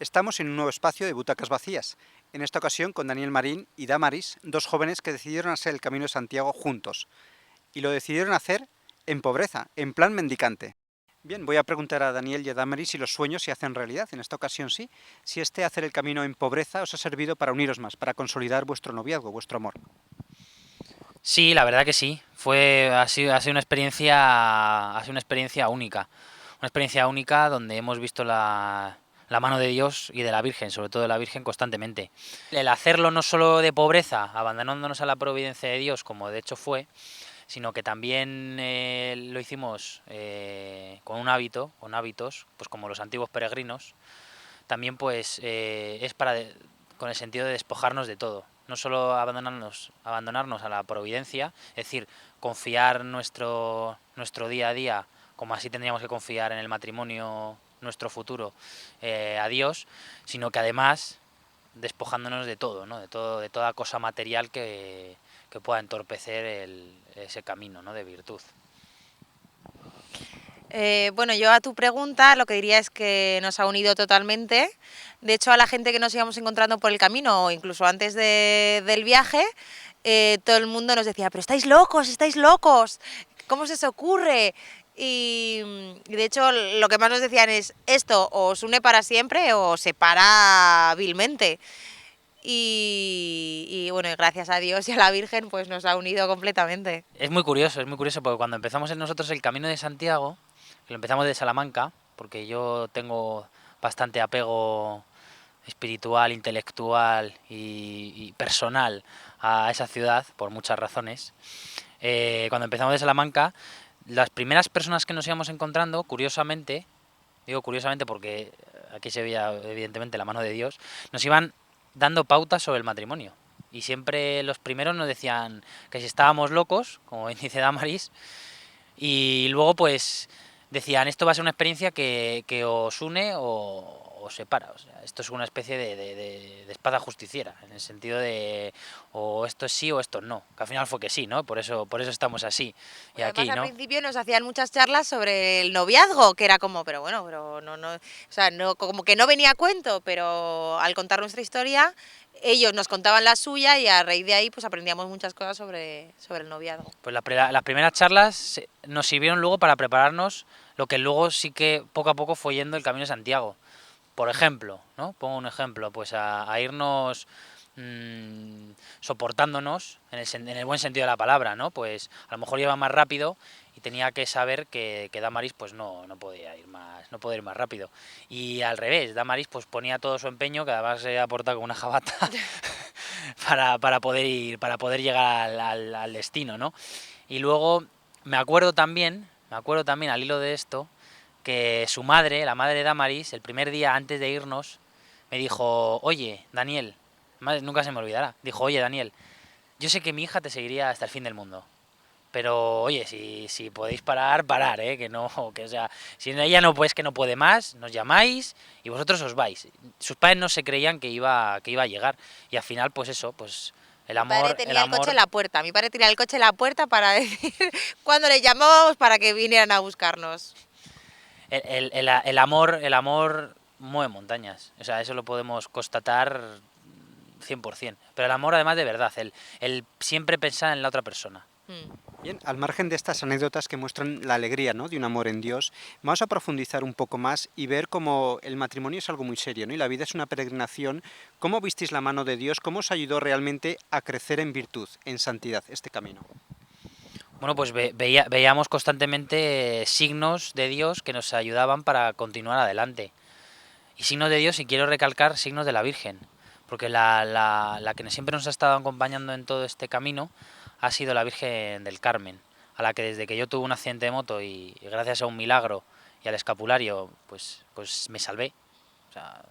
Estamos en un nuevo espacio de Butacas Vacías, en esta ocasión con Daniel Marín y Damaris, dos jóvenes que decidieron hacer el Camino de Santiago juntos, y lo decidieron hacer en pobreza, en plan mendicante. Bien, voy a preguntar a Daniel y a Damaris si los sueños se hacen realidad, en esta ocasión sí, si este hacer el camino en pobreza os ha servido para uniros más, para consolidar vuestro noviazgo, vuestro amor. Sí, la verdad que sí. Ha sido una experiencia única. Una experiencia única donde hemos visto la mano de Dios y de la Virgen, sobre todo de la Virgen, constantemente. El hacerlo no solo de pobreza, abandonándonos a la providencia de Dios, como de hecho fue, sino que también lo hicimos con un hábito, con hábitos, pues como los antiguos peregrinos, también pues con el sentido de despojarnos de todo. No solo abandonarnos a la providencia, es decir, confiar nuestro día a día, como así tendríamos que confiar en el matrimonio, nuestro futuro, a Dios, sino que además despojándonos de todo, ¿no? De todo, de toda cosa material que pueda entorpecer ese camino, ¿no? De virtud. Bueno, yo a tu pregunta lo que diría es que nos ha unido totalmente. De hecho, a la gente que nos íbamos encontrando por el camino, o incluso antes del viaje, todo el mundo nos decía, pero estáis locos, ¿cómo se os ocurre? Y de hecho, lo que más nos decían es, esto os une para siempre o os separa vilmente. Y bueno, y gracias a Dios y a la Virgen, pues nos ha unido completamente. Es muy curioso porque cuando empezamos nosotros el Camino de Santiago, que lo empezamos de Salamanca, porque yo tengo bastante apego espiritual, intelectual y personal a esa ciudad, por muchas razones. Cuando empezamos de Salamanca, las primeras personas que nos íbamos encontrando, curiosamente, digo curiosamente porque aquí se veía evidentemente la mano de Dios, nos iban dando pautas sobre el matrimonio. Y siempre los primeros nos decían que si estábamos locos, como dice Damaris, y luego pues decían, esto va a ser una experiencia que os une o os separa. O sea, esto es una especie de espada justiciera, en el sentido de o esto es sí o esto no. Que al final fue que sí, ¿no? Por eso estamos así. Y Bueno, además aquí, al ¿no? principio nos hacían muchas charlas sobre el noviazgo, que era como, pero bueno, pero no, o sea, no, como que no venía a cuento, pero al contar nuestra historia, ellos nos contaban la suya y a raíz de ahí pues aprendíamos muchas cosas sobre el noviazgo. Pues las primeras charlas nos sirvieron luego para prepararnos lo que luego sí que poco a poco fue yendo el Camino de Santiago. Por ejemplo, ¿no? Pongo un ejemplo, pues a irnos soportándonos en el buen sentido de la palabra, ¿no? Pues a lo mejor iba más rápido y tenía que saber que Damaris pues no podía ir más, no podía ir más rápido. Y al revés, Damaris pues ponía todo su empeño, que además se aporta con una jabata, para poder llegar al destino, ¿no? Y luego me acuerdo también al hilo de esto, que su madre, la madre de Damaris, el primer día antes de irnos, me dijo, oye, Daniel, nunca se me olvidará, dijo, oye, Daniel, yo sé que mi hija te seguiría hasta el fin del mundo, pero oye, si podéis parar, que no, que o sea, si ella no pues que no puede más, nos llamáis y vosotros os vais. Sus padres no se creían que iba a llegar y al final pues eso, pues Mi padre el tenía el coche en amor, la puerta, mi padre tenía el coche en la puerta para decir cuando le llamábamos para que vinieran a buscarnos. el amor mueve montañas. O sea, eso lo podemos constatar 100%. Pero el amor además de verdad, el siempre pensar en la otra persona. Mm. Bien, al margen de estas anécdotas que muestran la alegría, ¿no?, de un amor en Dios, vamos a profundizar un poco más y ver cómo el matrimonio es algo muy serio, ¿no? Y la vida es una peregrinación. ¿Cómo visteis la mano de Dios? ¿Cómo os ayudó realmente a crecer en virtud, en santidad, este camino? Bueno, pues veíamos constantemente signos de Dios que nos ayudaban para continuar adelante. Y signos de Dios, y quiero recalcar signos de la Virgen, porque la que siempre nos ha estado acompañando en todo este camino ha sido la Virgen del Carmen, a la que desde que yo tuve un accidente de moto y gracias a un milagro y al escapulario, pues me salvé. O sea,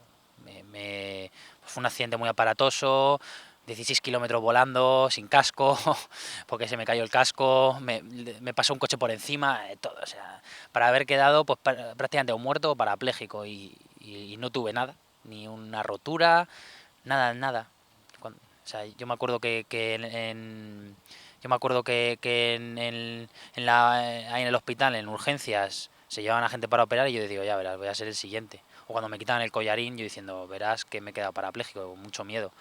fue un accidente muy aparatoso, 16 kilómetros volando, sin casco, porque se me cayó el casco, me pasó un coche por encima, todo. O sea, para haber quedado pues prácticamente un muerto o parapléjico y no tuve nada, ni una rotura, nada. O sea, yo me acuerdo yo me acuerdo que en el hospital, en urgencias, se llevaban a gente para operar y yo digo, ya verás, voy a ser el siguiente. O cuando me quitaban el collarín, yo diciendo, verás que me he quedado parapléjico, con mucho miedo.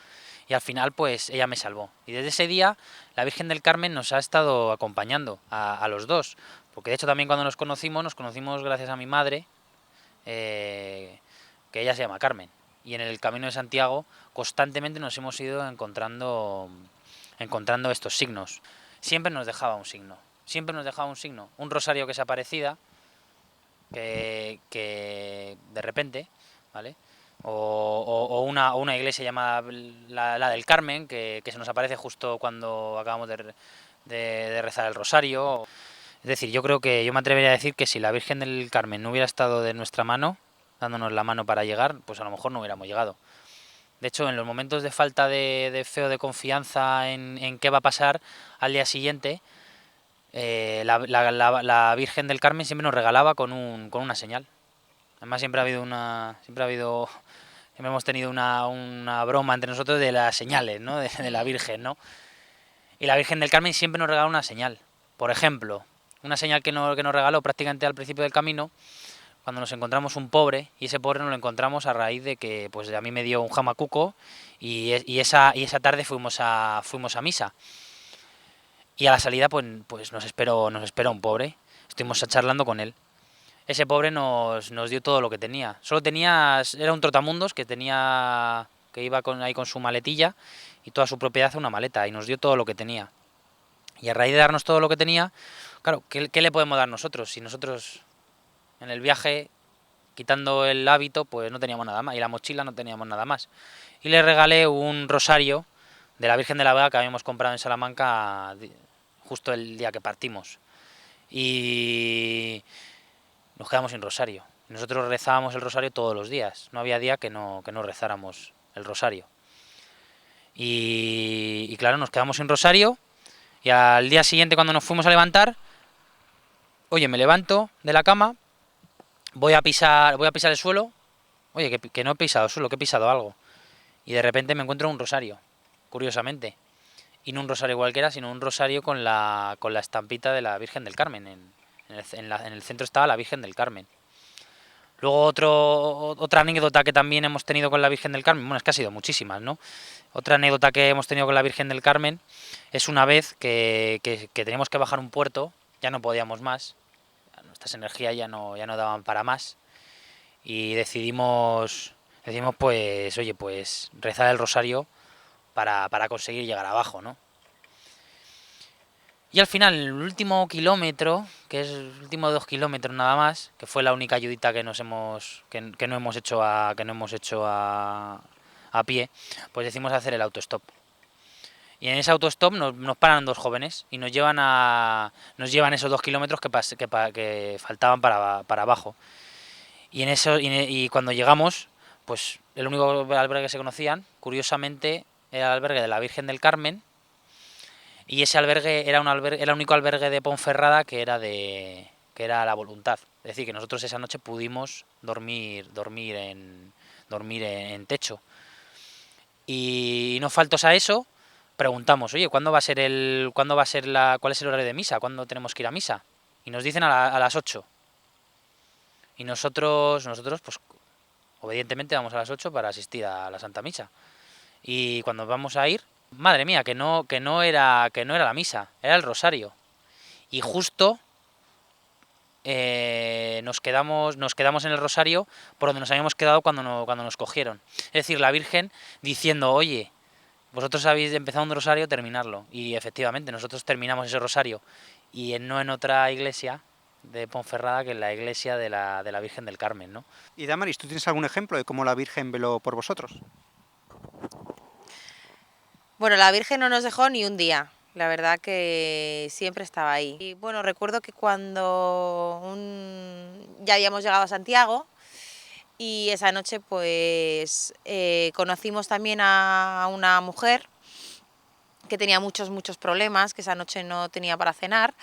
Y al final, pues ella me salvó. Y desde ese día, la Virgen del Carmen nos ha estado acompañando a los dos. Porque de hecho también cuando nos conocimos gracias a mi madre, eh, que ella se llama Carmen. Y en el Camino de Santiago constantemente nos hemos ido encontrando estos signos. Siempre nos dejaba un signo. Siempre nos dejaba un signo. Un rosario que se aparecida, que de repente, ¿vale? O una iglesia llamada la del Carmen, que se nos aparece justo cuando acabamos de rezar el rosario. Es decir, yo creo que yo me atrevería a decir que si la Virgen del Carmen no hubiera estado de nuestra mano, dándonos la mano para llegar, pues a lo mejor no hubiéramos llegado. De hecho, en los momentos de falta de fe o de confianza en qué va a pasar al día siguiente, la Virgen del Carmen siempre nos regalaba con una señal. Además siempre hemos tenido una broma entre nosotros de las señales, ¿no? De la Virgen, ¿no? Y la Virgen del Carmen siempre nos regala una señal. Por ejemplo, una señal que nos regaló prácticamente al principio del camino, cuando nos encontramos un pobre, y ese pobre nos lo encontramos a raíz de que pues a mí me dio un jamacuco y esa tarde fuimos a misa. Y a la salida pues nos esperó un pobre. Estuvimos charlando con él. Ese pobre nos dio todo lo que tenía. Era un trotamundos que iba ahí con su maletilla y toda su propiedad en una maleta y nos dio todo lo que tenía. Y a raíz de darnos todo lo que tenía, claro, ¿qué le podemos dar nosotros? Si nosotros en el viaje, quitando el hábito, pues no teníamos nada más y la mochila no teníamos nada más. Y le regalé un rosario de la Virgen de la Vega que habíamos comprado en Salamanca justo el día que partimos. Y nos quedamos sin rosario. Nosotros rezábamos el rosario todos los días. No había día que no rezáramos el rosario. Y claro, nos quedamos sin rosario. Y al día siguiente, cuando nos fuimos a levantar, oye, me levanto de la cama, voy a pisar el suelo. Oye, que no he pisado suelo, que he pisado algo. Y de repente me encuentro un rosario, curiosamente. Y no un rosario cualquiera, sino un rosario con la estampita de la Virgen del Carmen. En el centro estaba la Virgen del Carmen. Luego otra anécdota que también hemos tenido con la Virgen del Carmen, bueno, es que ha sido muchísimas, ¿no? Otra anécdota que hemos tenido con la Virgen del Carmen es una vez que teníamos que bajar un puerto, ya no podíamos más, nuestras energías ya no daban para más, y decidimos pues, oye, pues rezar el rosario para conseguir llegar abajo, ¿no? Y al final, el último kilómetro, que es el último 2 kilómetros nada más, que fue la única ayudita que no hemos hecho a pie, pues decimos hacer el autostop. Y en ese autostop nos paran dos jóvenes y nos llevan esos 2 kilómetros que faltaban para abajo. Y cuando llegamos, pues el único albergue que se conocían, curiosamente, era el albergue de la Virgen del Carmen. Y ese albergue era el único albergue de Ponferrada que era la voluntad. Es decir, que nosotros esa noche pudimos dormir en techo. Y no faltos a eso, preguntamos, oye, cuál es el horario de misa? ¿Cuándo tenemos que ir a misa? Y nos dicen a las 8. Y nosotros, pues, obedientemente vamos a las 8 para asistir a la Santa Misa. Y cuando vamos a ir, madre mía, que no era la misa, era el rosario. Y justo nos quedamos en el rosario por donde nos habíamos quedado cuando nos cogieron. Es decir, la Virgen diciendo, oye, vosotros habéis empezado un rosario, terminarlo. Y efectivamente, nosotros terminamos ese rosario. Y no en otra iglesia de Ponferrada que en la iglesia de la Virgen del Carmen, ¿no? Y Damaris, ¿tú tienes algún ejemplo de cómo la Virgen veló por vosotros? Bueno, la Virgen no nos dejó ni un día. La verdad que siempre estaba ahí. Y bueno, recuerdo que ya habíamos llegado a Santiago y esa noche pues conocimos también a una mujer que tenía muchos problemas, que esa noche no tenía para cenar,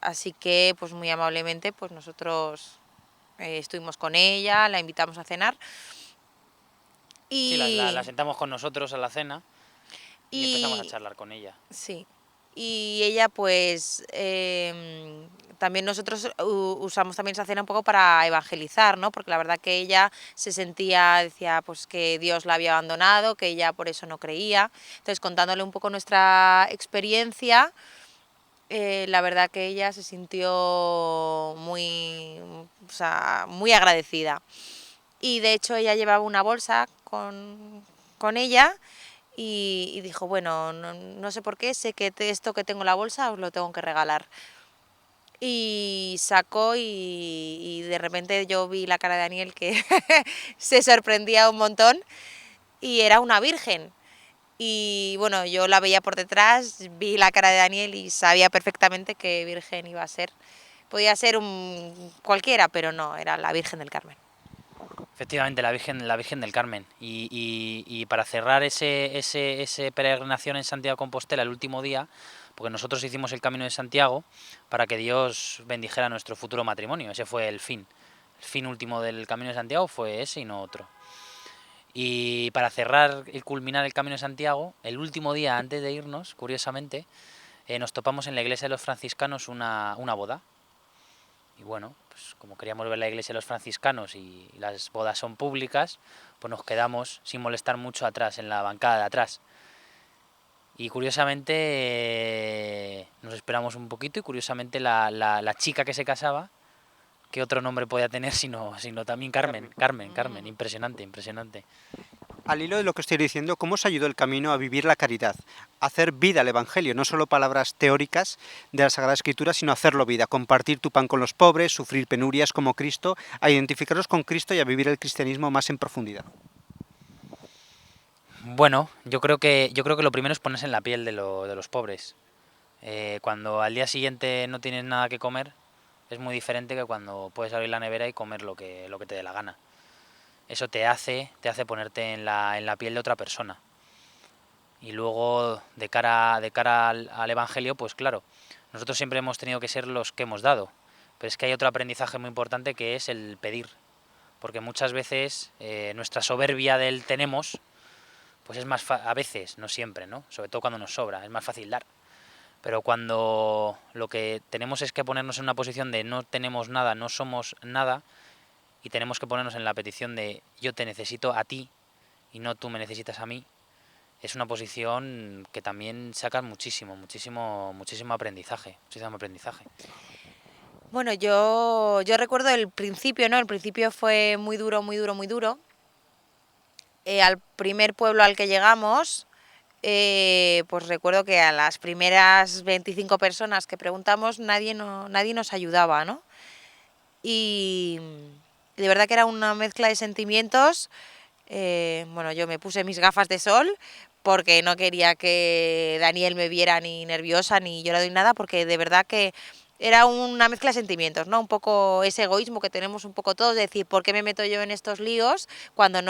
así que pues muy amablemente pues nosotros estuvimos con ella, la invitamos a cenar Sí, y, la sentamos con nosotros a la cena y empezamos a y charlar con ella. sí, y ella pues también nosotros usamos también esa cena un poco para evangelizar, ¿no? Porque la verdad que ella se sentía, decía pues que Dios la había abandonado, que ella por eso no creía. Entonces contándole un poco nuestra experiencia, la verdad que ella se sintió muy, o sea, muy agradecida. Y de hecho ella llevaba una bolsa con ella y dijo, bueno, no sé por qué, sé que esto que tengo en la bolsa os lo tengo que regalar. Y sacó y de repente yo vi la cara de Daniel que se sorprendía un montón y era una virgen. Y bueno, yo la veía por detrás, vi la cara de Daniel y sabía perfectamente qué virgen iba a ser. Podía ser un cualquiera, pero no, era la Virgen del Carmen. Efectivamente, la Virgen del Carmen. Y para cerrar ese peregrinación en Santiago de Compostela el último día, porque nosotros hicimos el Camino de Santiago para que Dios bendijera nuestro futuro matrimonio. Ese fue el fin. El fin último del Camino de Santiago fue ese y no otro. Y para cerrar y culminar el Camino de Santiago, el último día antes de irnos, curiosamente, nos topamos en la iglesia de los franciscanos una boda. Y bueno, pues como queríamos ver la iglesia de los franciscanos y las bodas son públicas, pues nos quedamos sin molestar mucho atrás, en la bancada de atrás. Y curiosamente nos esperamos un poquito y curiosamente la chica que se casaba, ¿qué otro nombre podía tener sino también Carmen? Carmen, impresionante, impresionante. Al hilo de lo que estoy diciendo, ¿cómo os ayudó el camino a vivir la caridad? A hacer vida al Evangelio, no solo palabras teóricas de la Sagrada Escritura, sino hacerlo vida, compartir tu pan con los pobres, sufrir penurias como Cristo, a identificaros con Cristo y a vivir el cristianismo más en profundidad. Bueno, yo creo que lo primero es ponerse en la piel de los pobres. Cuando al día siguiente no tienes nada que comer, es muy diferente que cuando puedes abrir la nevera y comer lo que te dé la gana. Eso te hace ponerte en la piel de otra persona. Y luego, de cara al Evangelio, pues claro, nosotros siempre hemos tenido que ser los que hemos dado. Pero es que hay otro aprendizaje muy importante que es el pedir. Porque muchas veces nuestra soberbia del tenemos, pues es a veces, no siempre, ¿no? Sobre todo cuando nos sobra, es más fácil dar. Pero cuando lo que tenemos es que ponernos en una posición de no tenemos nada, no somos nada, y tenemos que ponernos en la petición de yo te necesito a ti y no tú me necesitas a mí, es una posición que también saca muchísimo aprendizaje, muchísimo aprendizaje. Bueno, yo recuerdo el principio, ¿no? El principio fue muy duro, muy duro, muy duro. Al primer pueblo al que llegamos, pues recuerdo que a las primeras 25 personas que preguntamos nadie nos ayudaba, ¿no? Y de verdad que era una mezcla de sentimientos. Bueno, yo me puse mis gafas de sol porque no quería que Daniel me viera ni nerviosa ni llorando ni nada, porque de verdad que era una mezcla de sentimientos, ¿no? Un poco ese egoísmo que tenemos un poco todos, de decir, ¿por qué me meto yo en estos líos cuando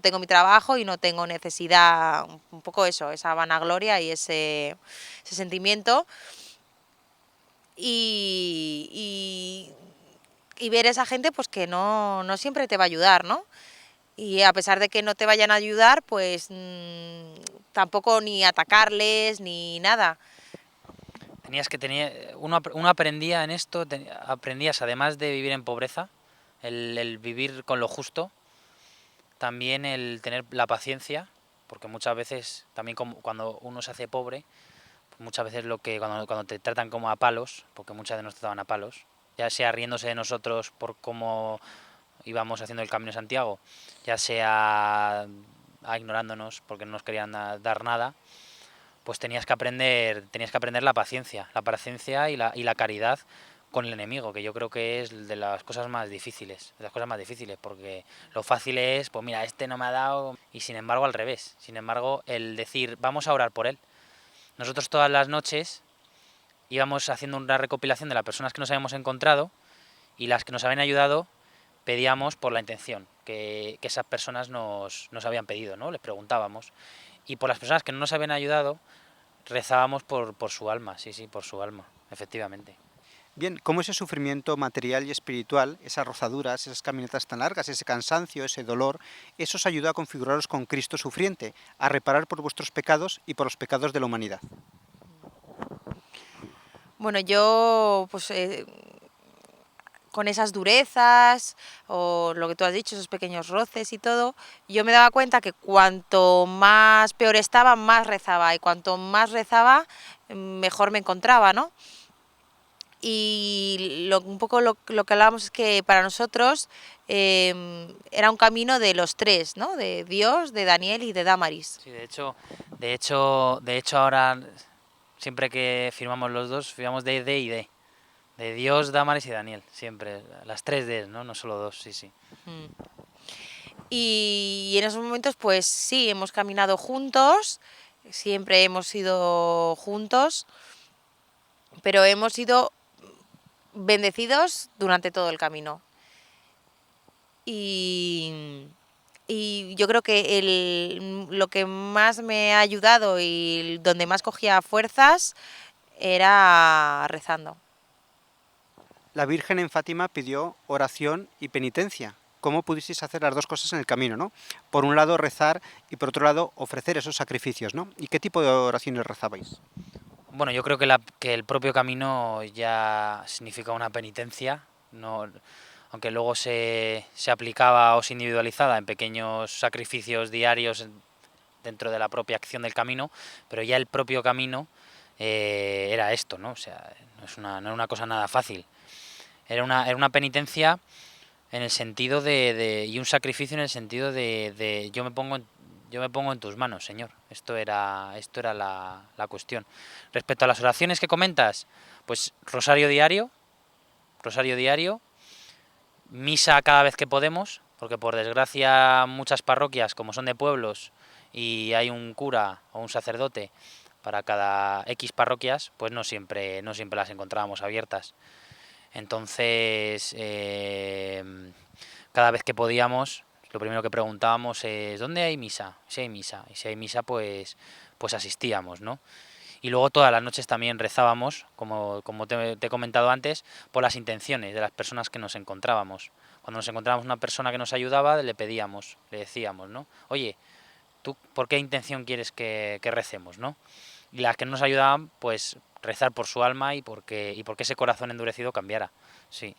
tengo mi trabajo y no tengo necesidad? Un poco eso, esa vanagloria y ese sentimiento. Y, y ver a esa gente pues que no siempre te va a ayudar, ¿no? Y a pesar de que no te vayan a ayudar, pues tampoco ni atacarles ni nada. Uno aprendía en esto, aprendías además de vivir en pobreza, el vivir con lo justo, también el tener la paciencia, porque muchas veces, también cuando uno se hace pobre, pues muchas veces cuando te tratan como a palos, porque muchas veces nos trataban a palos, ya sea riéndose de nosotros por cómo íbamos haciendo el Camino de Santiago, ya sea ignorándonos porque no nos querían dar nada, pues tenías que aprender la paciencia y la caridad con el enemigo, que yo creo que es de las cosas más difíciles, porque lo fácil es, pues mira, este no me ha dado, y sin embargo al revés, sin embargo el decir, vamos a orar por él. Nosotros todas las noches íbamos haciendo una recopilación de las personas que nos habíamos encontrado y las que nos habían ayudado pedíamos por la intención que esas personas nos habían pedido, ¿no? Les preguntábamos. Y por las personas que no nos habían ayudado, rezábamos por su alma, sí, por su alma, efectivamente. Bien, ¿cómo ese sufrimiento material y espiritual, esas rozaduras, esas caminatas tan largas, ese cansancio, ese dolor, eso os ayuda a configuraros con Cristo sufriente, a reparar por vuestros pecados y por los pecados de la humanidad? Bueno, yo pues con esas durezas o lo que tú has dicho, esos pequeños roces y todo, yo me daba cuenta que cuanto más peor estaba, más rezaba y cuanto más rezaba, mejor me encontraba, ¿no? Y un poco lo que hablábamos es que para nosotros era un camino de los tres, ¿no? De Dios, de Daniel y de Damaris. Sí, de hecho ahora siempre que firmamos los dos, firmamos D y D. De Dios, Damaris y Daniel, siempre. Las tres Ds, ¿no? No solo dos, sí, sí. Mm. Y en esos momentos, pues sí, hemos caminado juntos, siempre hemos sido juntos, pero hemos sido bendecidos durante todo el camino. Y, y yo creo que lo que más me ha ayudado y donde más cogía fuerzas era rezando. La Virgen en Fátima pidió oración y penitencia. ¿Cómo pudisteis hacer las dos cosas en el camino, ¿no? Por un lado rezar y por otro lado ofrecer esos sacrificios, ¿no? ¿Y qué tipo de oraciones rezabais? Bueno, yo creo que el propio camino ya significa una penitencia, no, aunque luego se aplicaba o se individualizaba en pequeños sacrificios diarios dentro de la propia acción del camino, pero ya el propio camino era esto, ¿no? O sea, no era una cosa nada fácil. Era una penitencia en el sentido y un sacrificio en el sentido de yo me pongo en tus manos, Señor. Esto era la cuestión. Respecto a las oraciones que comentas, pues rosario diario, misa cada vez que podemos, porque por desgracia muchas parroquias, como son de pueblos y hay un cura o un sacerdote para cada X parroquias, pues no siempre las encontrábamos abiertas. Entonces, cada vez que podíamos, lo primero que preguntábamos es ¿dónde hay misa? Si hay misa. Y si hay misa, pues asistíamos, ¿no? Y luego todas las noches también rezábamos, como te he comentado antes, por las intenciones de las personas que nos encontrábamos. Cuando nos encontrábamos una persona que nos ayudaba, le pedíamos, le decíamos, ¿no? Oye, ¿tú por qué intención quieres que recemos, ¿no? Y las que no nos ayudaban, pues rezar por su alma y porque ese corazón endurecido cambiara. Sí.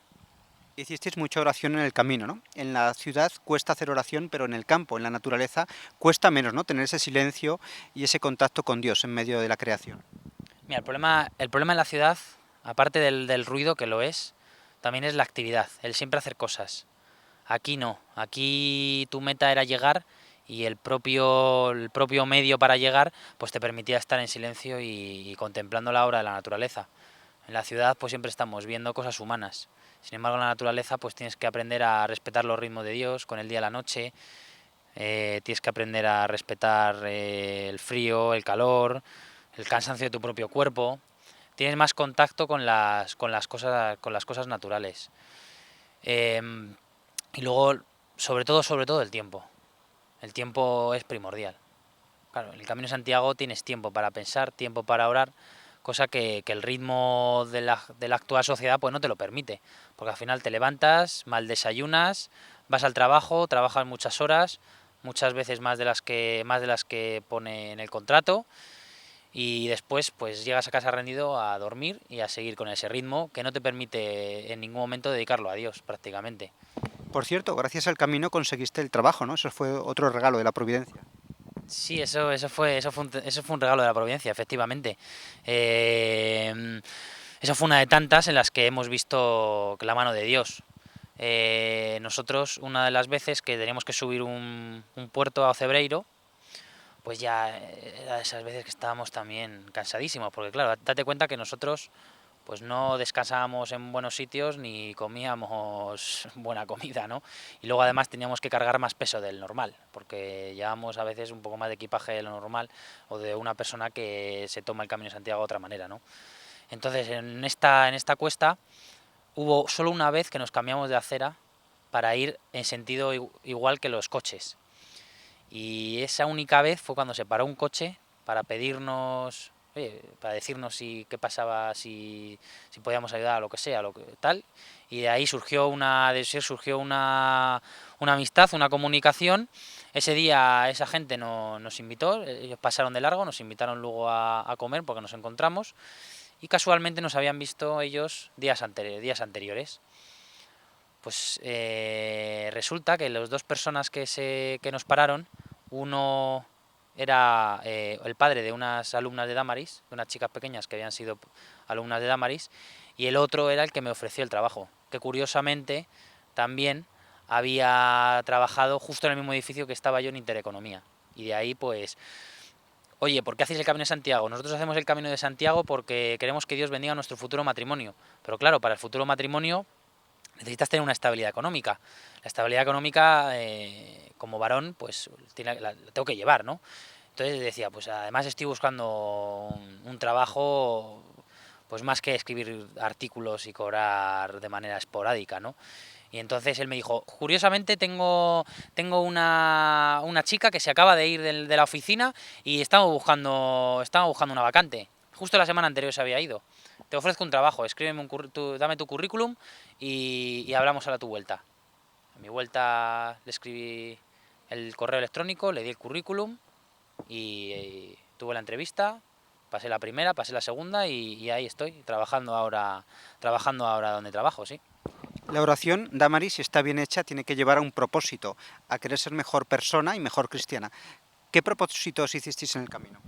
Hicisteis mucha oración en el camino, ¿no? En la ciudad cuesta hacer oración, pero en el campo, en la naturaleza, cuesta menos, ¿no? Tener ese silencio y ese contacto con Dios en medio de la creación. Mira, el problema en la ciudad, aparte del ruido que lo es, también es la actividad, el siempre hacer cosas. Aquí no, aquí tu meta era llegar y el propio medio para llegar pues te permitía estar en silencio y contemplando la obra de la naturaleza. En la ciudad pues siempre estamos viendo cosas humanas. Sin embargo, en la naturaleza pues tienes que aprender a respetar los ritmos de Dios con el día y la noche, tienes que aprender a respetar el frío, el calor, el cansancio de tu propio cuerpo. Tienes más contacto con las cosas naturales. Em, y luego, sobre todo el tiempo. El tiempo es primordial. Claro, en el Camino de Santiago tienes tiempo para pensar, tiempo para orar, cosa que el ritmo de la actual sociedad pues no te lo permite. Porque al final te levantas, mal desayunas, vas al trabajo, trabajas muchas horas, muchas veces más de las que pone en el contrato, y después pues llegas a casa rendido a dormir y a seguir con ese ritmo que no te permite en ningún momento dedicarlo a Dios prácticamente. Por cierto, gracias al camino conseguiste el trabajo, ¿no? Eso fue otro regalo de la providencia. Sí, eso fue un regalo de la providencia, efectivamente. Eh, Eso fue una de tantas en las que hemos visto la mano de Dios. Nosotros, una de las veces que teníamos que subir un puerto a Ocebreiro, pues ya era de esas veces que estábamos también cansadísimos, porque claro, date cuenta que nosotros pues no descansábamos en buenos sitios ni comíamos buena comida, ¿no? Y luego además teníamos que cargar más peso del normal, porque llevábamos a veces un poco más de equipaje de lo normal o de una persona que se toma el Camino de Santiago de otra manera, ¿no? Entonces en esta cuesta hubo solo una vez que nos cambiamos de acera para ir en sentido igual que los coches. Y esa única vez fue cuando se paró un coche para pedirnos, oye, para decirnos qué pasaba, si podíamos ayudar a lo que sea, lo que tal. Y de ahí surgió una amistad, una comunicación. Ese día esa gente nos invitó, ellos pasaron de largo, nos invitaron luego a comer porque nos encontramos. y casualmente nos habían visto ellos días anteriores. Pues resulta que las dos personas que nos pararon, uno era el padre de unas alumnas de Damaris, de unas chicas pequeñas que habían sido alumnas de Damaris, y el otro era el que me ofreció el trabajo, que curiosamente también había trabajado justo en el mismo edificio que estaba yo en Intereconomía. Y de ahí pues, oye, ¿por qué hacéis el Camino de Santiago? Nosotros hacemos el Camino de Santiago porque queremos que Dios bendiga nuestro futuro matrimonio. Pero claro, para el futuro matrimonio necesitas tener una estabilidad económica. La estabilidad económica, como varón, pues la tengo que llevar, ¿no? Entonces decía, pues además estoy buscando un trabajo, pues más que escribir artículos y cobrar de manera esporádica, ¿no? Y entonces él me dijo, curiosamente tengo una chica que se acaba de ir de la oficina y estaba buscando una vacante. Justo la semana anterior se había ido. Te ofrezco un trabajo, escríbeme dame tu currículum y hablamos a tu vuelta. A mi vuelta le escribí el correo electrónico, le di el currículum y tuve la entrevista, pasé la primera, pasé la segunda y ahí estoy, trabajando ahora donde trabajo, sí. La oración, Damaris, si está bien hecha, tiene que llevar a un propósito, a querer ser mejor persona y mejor cristiana. ¿Qué propósitos hicisteis en el camino?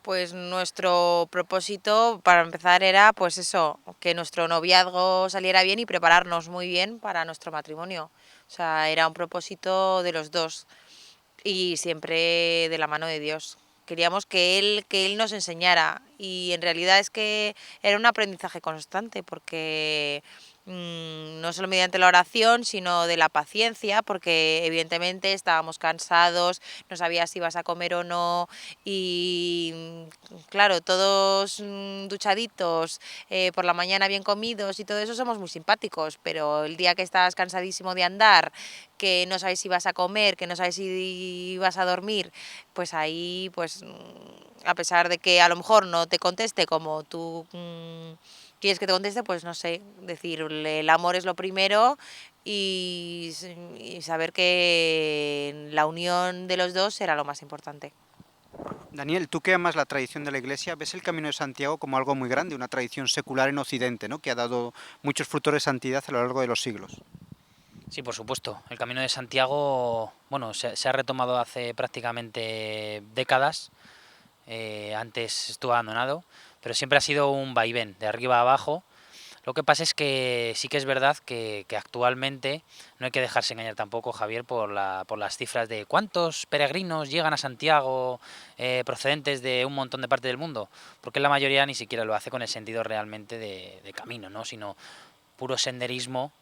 Pues nuestro propósito, para empezar, era pues eso, que nuestro noviazgo saliera bien y prepararnos muy bien para nuestro matrimonio. O sea, era un propósito de los dos y siempre de la mano de Dios. Queríamos que él nos enseñara y en realidad es que era un aprendizaje constante porque no solo mediante la oración, sino de la paciencia, porque evidentemente estábamos cansados, no sabías si ibas a comer o no y claro, todos duchaditos, por la mañana bien comidos y todo eso somos muy simpáticos, pero el día que estás cansadísimo de andar, que no sabes si vas a comer, que no sabes si vas a dormir, pues ahí, pues a pesar de que a lo mejor no te conteste como tú quieres que te conteste, pues no sé, decir, el amor es lo primero y saber que la unión de los dos será lo más importante. Daniel, tú que amas la tradición de la Iglesia, ves el Camino de Santiago como algo muy grande, una tradición secular en Occidente, ¿no?, que ha dado muchos frutos de santidad a lo largo de los siglos. Sí, por supuesto. El Camino de Santiago, bueno, se ha retomado hace prácticamente décadas. Antes estuvo abandonado, pero siempre ha sido un vaivén, de arriba a abajo. Lo que pasa es que sí que es verdad que actualmente no hay que dejarse engañar tampoco, Javier, por las cifras de cuántos peregrinos llegan a Santiago procedentes de un montón de partes del mundo, porque la mayoría ni siquiera lo hace con el sentido realmente de camino, ¿no? Sino puro senderismo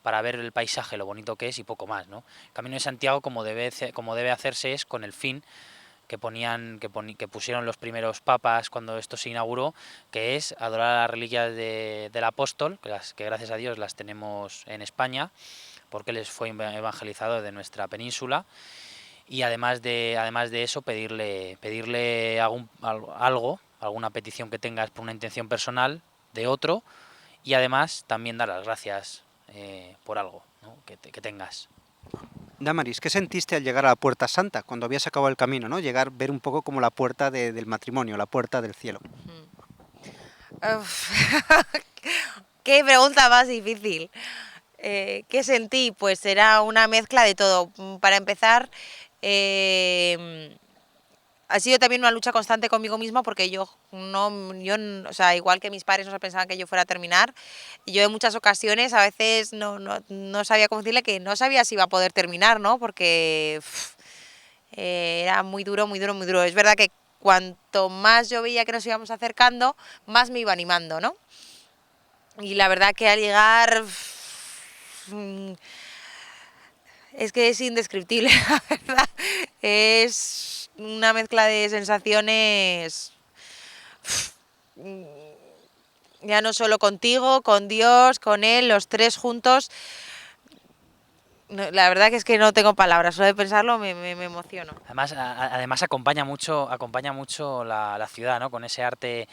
para ver el paisaje, lo bonito que es y poco más, ¿no? El Camino de Santiago, como debe hacerse, es con el fin que pusieron los primeros papas cuando esto se inauguró, que es adorar a las reliquias del apóstol, que gracias a Dios las tenemos en España, porque les fue evangelizado de nuestra península, y además de eso pedirle algo, alguna petición que tengas por una intención personal de otro, y además también dar las gracias por algo, ¿no?, que tengas. Damaris, ¿qué sentiste al llegar a la Puerta Santa, cuando habías acabado el camino, ¿no? Llegar, ver un poco como la puerta del matrimonio, la puerta del cielo. Uf, qué pregunta más difícil. ¿Qué sentí? Pues era una mezcla de todo. Para empezar, ha sido también una lucha constante conmigo misma porque o sea, igual que mis padres no se pensaban que yo fuera a terminar, yo en muchas ocasiones a veces no sabía cómo decirle que no sabía si iba a poder terminar, ¿no? Porque era muy duro, muy duro, muy duro. Es verdad que cuanto más yo veía que nos íbamos acercando, más me iba animando, ¿no? Y la verdad que al llegar es que es indescriptible, la verdad. Es una mezcla de sensaciones, ya no solo contigo, con Dios, con Él, los tres juntos. la verdad que es que no tengo palabras, solo de pensarlo me emociono. Además acompaña mucho la ciudad, ¿no? Con ese arte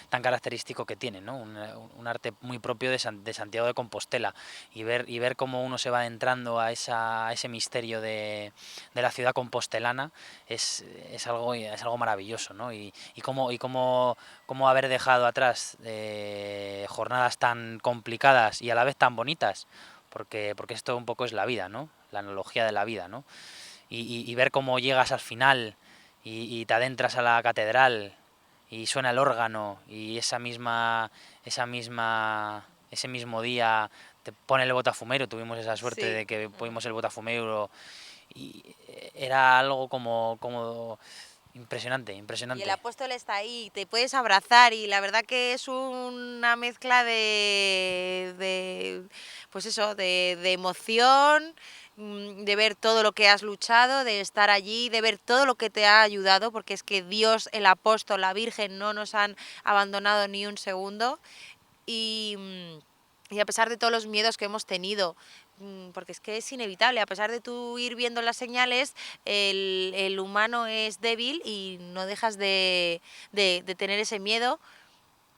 tan característico que tiene, ¿no? Un arte muy propio de Santiago de Compostela y ver cómo uno se va adentrando a ese misterio de la ciudad compostelana es algo maravilloso, ¿no? Cómo haber dejado atrás jornadas tan complicadas y a la vez tan bonitas porque esto un poco es la vida, ¿no? La analogía de la vida, ¿no? Y ver cómo llegas al final y te adentras a la catedral y suena el órgano y ese mismo día te pone el botafumero, tuvimos esa suerte Sí. de que pudimos el botafumero y era algo como impresionante, Y el impresionante. apóstol está ahí, te puedes abrazar y la verdad que es una mezcla pues eso, de emoción, de ver todo lo que has luchado, de estar allí, de ver todo lo que te ha ayudado, porque es que Dios, el apóstol, la Virgen no nos han abandonado ni un segundo y, y a pesar de todos los miedos que hemos tenido, porque es que es inevitable, a pesar de tú ir viendo las señales, el humano es débil y no dejas de tener ese miedo,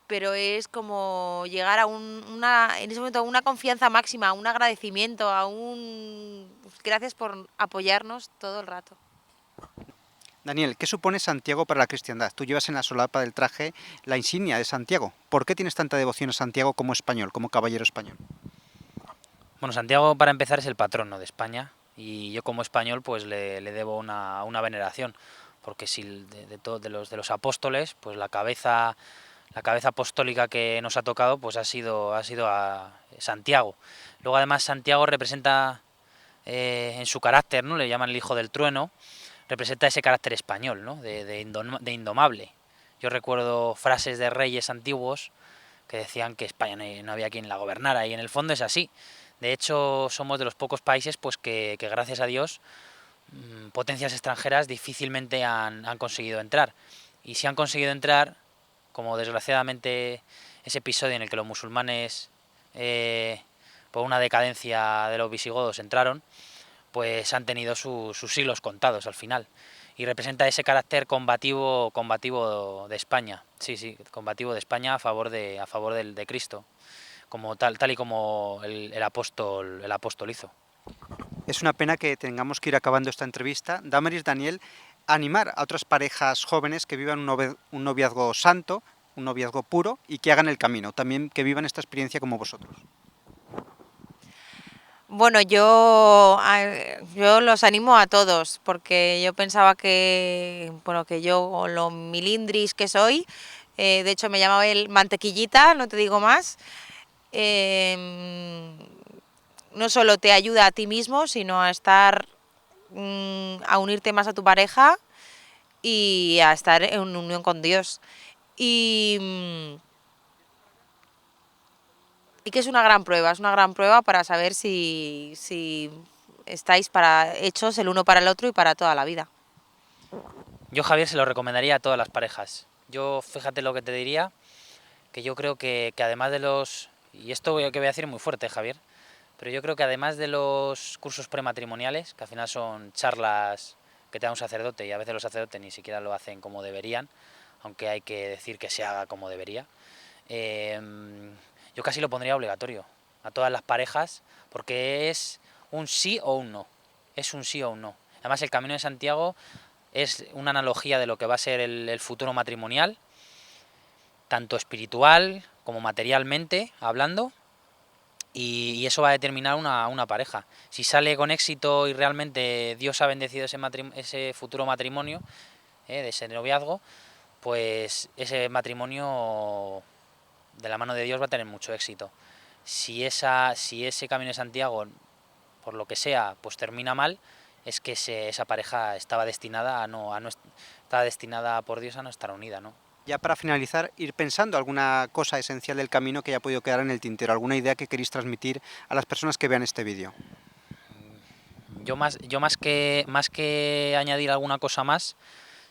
pero es como llegar a en ese momento a una confianza máxima, a un agradecimiento, gracias por apoyarnos todo el rato. Daniel, ¿qué supone Santiago para la cristiandad? Tú llevas en la solapa del traje la insignia de Santiago. ¿Por qué tienes tanta devoción a Santiago como español, como caballero español? Bueno, Santiago para empezar es el patrono de España y yo como español pues le debo una veneración porque si de los apóstoles pues la cabeza apostólica que nos ha tocado pues ha sido a Santiago. Luego además Santiago representa en su carácter, ¿no? Le llaman el hijo del trueno, representa ese carácter español, ¿no? De indomable. Yo recuerdo frases de reyes antiguos que decían que España no había quien la gobernara y en el fondo es así. De hecho, somos de los pocos países pues que gracias a Dios potencias extranjeras difícilmente han conseguido entrar. Y si han conseguido entrar, como desgraciadamente ese episodio en el que los musulmanes, por una decadencia de los visigodos, entraron, pues han tenido sus siglos contados al final. Y representa ese carácter combativo de España. Sí, sí, combativo de España a favor de Cristo, como tal y como el apóstol hizo. Es una pena que tengamos que ir acabando esta entrevista. Damaris, Daniel, animar a otras parejas jóvenes que vivan un noviazgo santo, un noviazgo puro y que hagan el camino, también que vivan esta experiencia como vosotros. Bueno, yo los animo a todos, porque yo pensaba bueno, que yo, lo milindris que soy, de hecho me llamaba el mantequillita, no te digo más, em, no solo te ayuda a ti mismo, sino a unirte más a tu pareja y a estar en unión con Dios. Y, y que es una gran prueba para saber si estáis hechos el uno para el otro y para toda la vida. Yo, Javier, se lo recomendaría a todas las parejas. Yo, fíjate lo que te diría, que yo creo que además de los... Y esto que voy a decir es muy fuerte, Javier, pero yo creo que además de los cursos prematrimoniales, que al final son charlas que te da un sacerdote y a veces los sacerdotes ni siquiera lo hacen como deberían, aunque hay que decir que se haga como debería, eh, yo casi lo pondría obligatorio a todas las parejas porque es un sí o un no. Es un sí o un no. Además el Camino de Santiago es una analogía de lo que va a ser el futuro matrimonial, tanto espiritual como materialmente hablando, y eso va a determinar una pareja. Si sale con éxito y realmente Dios ha bendecido ese futuro matrimonio, de ese noviazgo, pues ese matrimonio de la mano de Dios va a tener mucho éxito. Si ese Camino de Santiago, por lo que sea, pues termina mal, es que esa pareja estaba destinada estaba destinada por Dios a no estar unida, ¿no? Ya para finalizar, ir pensando alguna cosa esencial del camino que haya podido quedar en el tintero, alguna idea que queréis transmitir a las personas que vean este vídeo. Yo más que añadir alguna cosa más,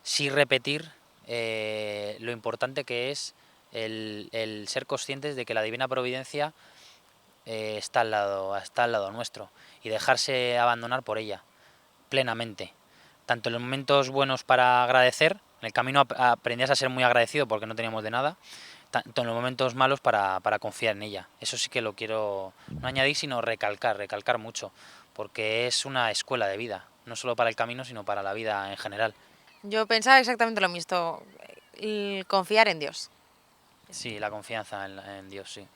sí repetir lo importante que es el ser conscientes de que la divina providencia está al lado nuestro y dejarse abandonar por ella, plenamente. Tanto en los momentos buenos para agradecer, en el camino aprendías a ser muy agradecido porque no teníamos de nada, tanto en los momentos malos para confiar en ella. Eso sí que lo quiero no añadir, sino recalcar mucho, porque es una escuela de vida, no solo para el camino, sino para la vida en general. Yo pensaba exactamente lo mismo, confiar en Dios. Sí, la confianza en Dios, sí.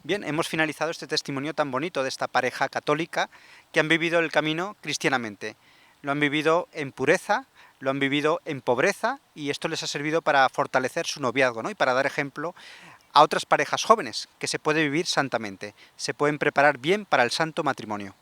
Bien, hemos finalizado este testimonio tan bonito de esta pareja católica que han vivido el camino cristianamente. Lo han vivido en pureza, lo han vivido en pobreza y esto les ha servido para fortalecer su noviazgo, ¿no? Y para dar ejemplo a otras parejas jóvenes que se puede vivir santamente, se pueden preparar bien para el santo matrimonio.